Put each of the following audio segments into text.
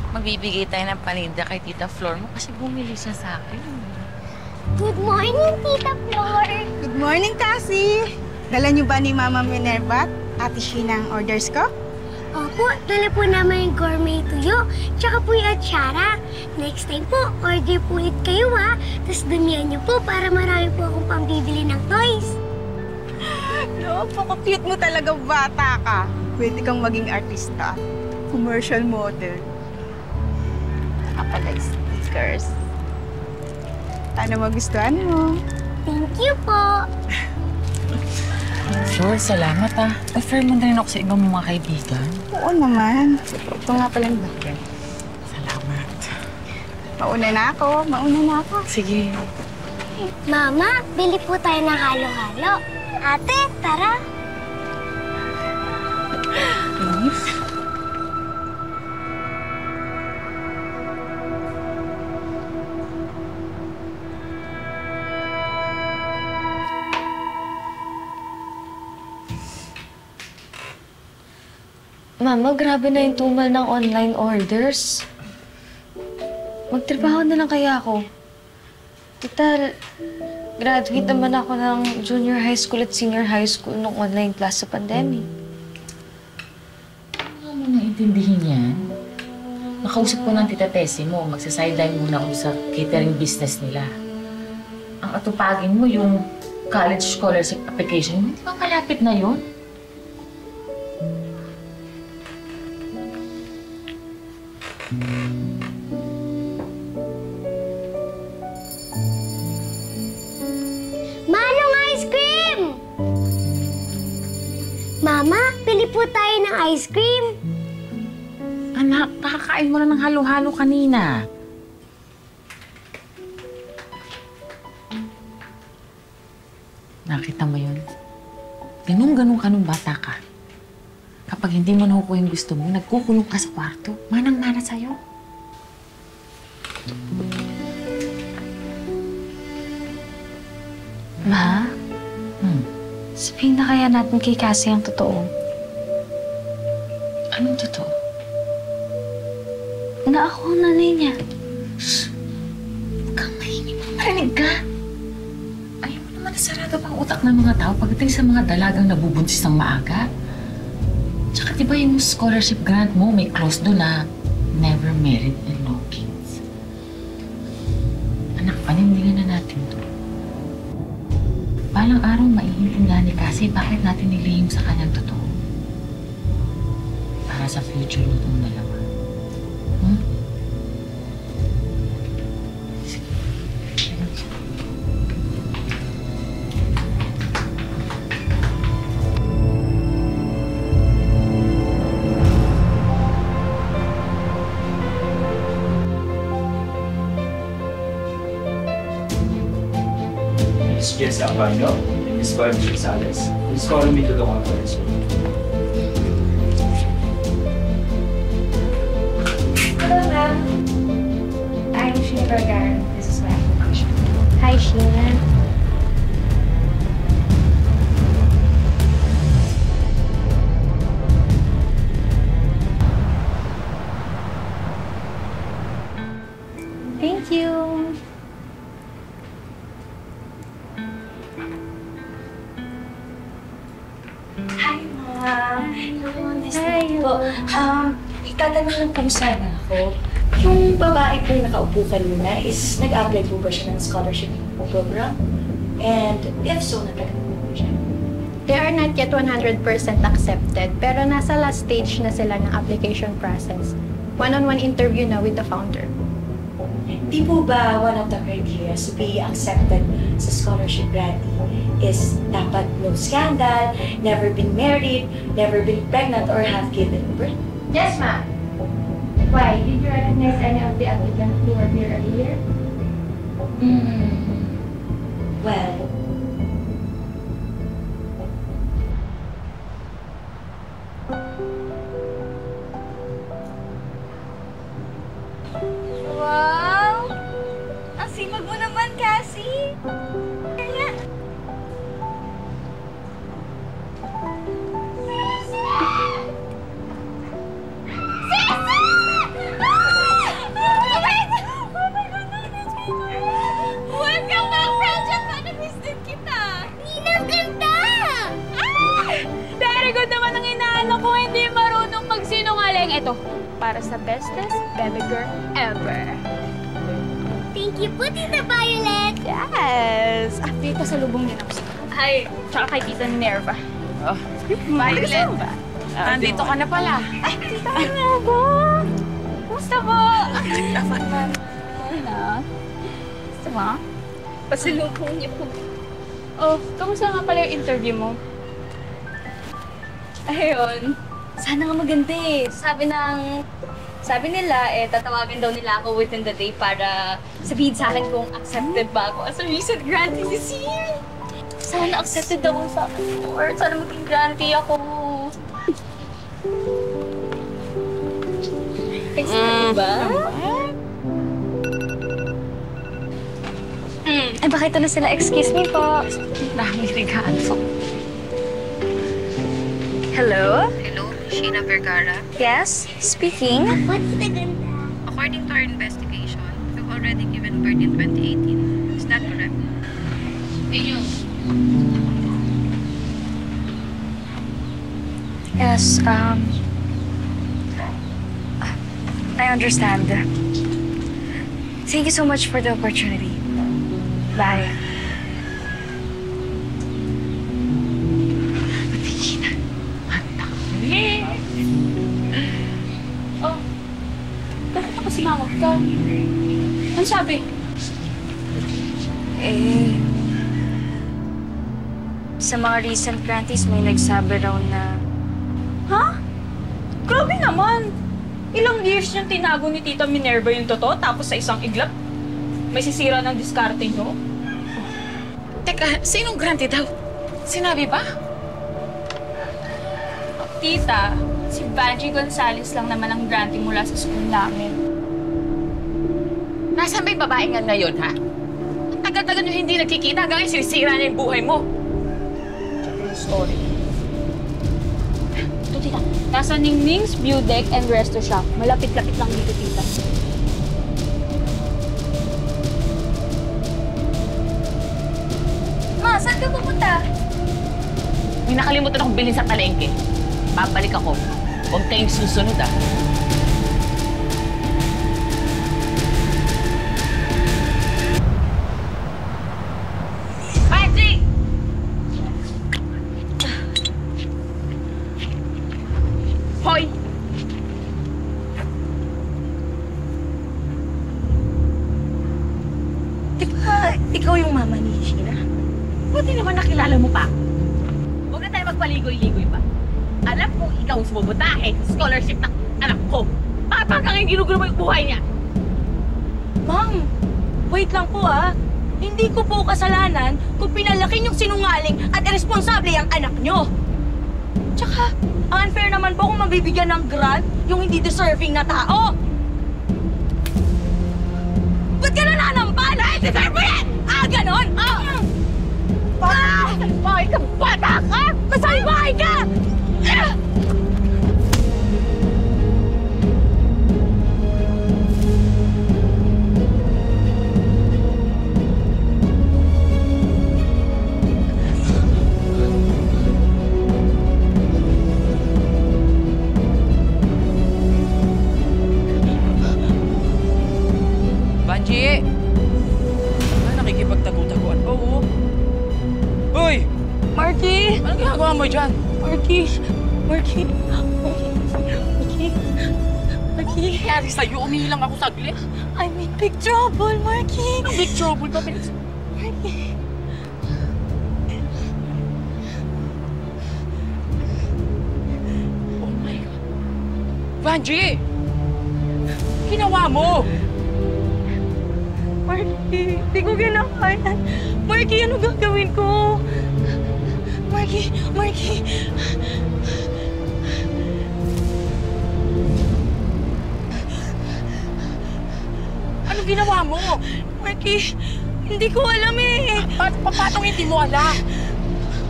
Magbibigay tayo ng paninda kay Tita Flor mo kasi bumili siya sa akin. Good morning, Tita Flor! Good morning, Cassie! Dala niyo ba ni Mama Minerva at Ate Sheena ang orders ko? Opo, dala po naman yung gourmet tuyo, tsaka po yung atsara. Next time po, order po ulit kayo ha. Tapos damihan niyo po para marami po akong pambibili ng toys. Napaka-cute mo talaga, bata ka. Pwede kang maging artista. Commercial model. Kapag stickers. Sana magustuhan mo. Thank you po! Flor, salamat ah. Offer mo na rin ako sa ibang mga kaibigan. Oo naman. Ito nga pala yung bakit. Salamat. Mauna na ako. Sige. Mama, bili po tayo ng halo-halo. Ate, tara! Please. Mama, grabe na yung tumal ng online orders. Magtrabaho na lang kaya ako. Total, graduate naman ako ng junior high school at senior high school nung online class sa pandemic. Ano mo naintindihin yan? Nakausap ko ng tita Tessie mo, magsa-sideline muna ako sa catering business nila. Ang atupagin mo yung college scholarship application mo, hindi ba malapit na yun? Manong ice cream! Mama, pili po tayo ng ice cream. Anak, kakakain mo na ng halo-halo kanina. Nakita mo yun? Ganun-ganun ka nung bata ka. Kapag hindi mo nakukuha yung gusto mo, nagkukulong ka sa kwarto. Manang-mana sa'yo. Ma, sabihin na kaya natin kay Cassie ang totoo. Anong totoo? Na ako ang nanay niya. Huwag kang maingay. Marinig ka. Ayaw mo naman nasarado pa ang utak ng mga tao pagdating sa mga dalagang nabubuntis ng maaga. Tsaka di ba yung scholarship grant mo, may clause doon na never married and no kids. Anak, panindigan na natin to. Balang araw maiintindihan ni Cassie bakit natin nilihim sa kanyang totoo. Para sa future mo itong dalawa. Miss Jess Aquino and Miss Carmen Gonzalez. Please call me to the conference room. Hello, ma'am. I'm Sheena Vergara. This is my application. Hi, Sheena. Thank you. Hi, ma'am. Hi. Itatanong lang po sana ako. Yung babae po nakaupo kanina is nag-apply po ba siya ng scholarship program? And if so, natagal po ba siya? They are not yet 100% accepted, pero nasa last stage na sila ng application process. One-on-one interview na with the founder. Di po ba one of the criteria to be accepted sa scholarship grantee is dapat no scandal, never been married, never been pregnant, or have given birth? Yes, ma'am. Why? Did you recognize any of the applicants who were here earlier? Well, Wow! Ang sipag mo naman, Cassie! Sisi! para sa bestest baby girl ever. Thank you po, Tita Violet! Yes! Ah, dito sa lubong niya ako. Ay, tsaka kay Tita Minerva. Oh, Violet. Nandito ka na pala. Ay, Tita Minerva! Kumusta po? Gusto mo? Pasalubong niyo po. Oh, kamusta nga pala yung interview mo? Ayun. Sana nga maganda eh. Sabi nila, tatawagin daw nila ako within the day para sabihin sa akin kung accepted ba ako as a recent grantee this year. Sana accepted ako sa akin, Lord. Sana maging grantee ako. Excited ba? Ay, bakit ito na sila? Excuse me po. Dami regalo. Hello? Hello, Sheena Vergara. Yes, speaking. What's the ganda? According to our investigation, you've already given birth in 2018. Is that correct? Yes, I understand. Thank you so much for the opportunity. Bye. Oh, bakit ako sumawag ka? Ano sabi? Sa mga recent grantees, may nagsabi raw na... Ha? Grabe naman! Ilang years yung tinago ni Tita Minerva yung totoo, tapos sa isang iglap, may sisira ng diskarte nyo? Teka, sinong grantee daw? Sinabi ba? Tita, si Vangie Gonzalez lang naman ang grantee mula sa school namin. Nasaan ba yung babae nga ngayon, ha? Ang tagal-tagal nyo hindi nagkikita, hanggang ngayon sinisira niya yung buhay mo. Sorry. Ito, Tita. Nasa Ningning's View Deck and Resto Shop. Malapit-lapit lang dito, Tita. Ma, saan ka pupunta? May nakalimutan akong bilhin sa palengke. Babalik ako. Huwag kayong susunod, ah. Patrick! Hoy! Di ba ikaw yung mama ni Sheena? Buti naman nakilala mo pa. Huwag na tayo magpaligoy-ligoy pa. Alam ko ikaw ang sumubutahe sa scholarship ng anak ko. Bakit hanggang ngayon ginugulo mo yung buhay niya? Ma'am, wait lang po ah. Hindi ko po kasalanan kung pinalaki niyong sinungaling at irresponsable ang anak niyo. Tsaka, unfair naman po kung mabibigyan ng grant yung hindi deserving na tao. Ba't ka nananampal? Ay, deserve mo yan! Ah, ganon? Ah! Bakit ka bata ka? Masaybahay ka! Ah! Vangie! Nakikipagtago-taguan pa, oh. Hoy! Marky! Anong ginagawa mo dyan? Marky! Ano nangyari sa'yo? Umihilang ako saglit. I'm in big trouble, Marky! Anong big trouble ba? Marky! Oh my God. Vangie! Ginawa mo! Marky, di ko kinakaya. Marky, ano gagawin ko? Marky! Anong ginawa mo? Marky, hindi ko alam eh. Paano hindi mo alam?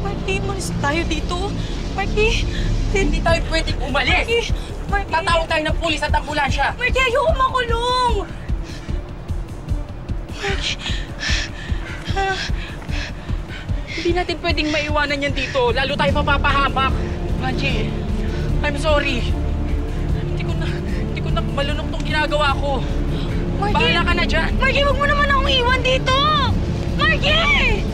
Marky, malis tayo dito. Marky, Hindi tayo pwedeng umalis. Marky. Tatawag tayo ng pulis at ambulansya. Marky, ayoko makulong. Marky. Hindi natin pwedeng maiwanan yan dito. Lalo tayo mapapahamak. Vangie, I'm sorry. Hindi ko ko na malunok tong ginagawa ko. Marky! Bahala ka na dyan. Marky, huwag mo naman akong iwan dito! Marky!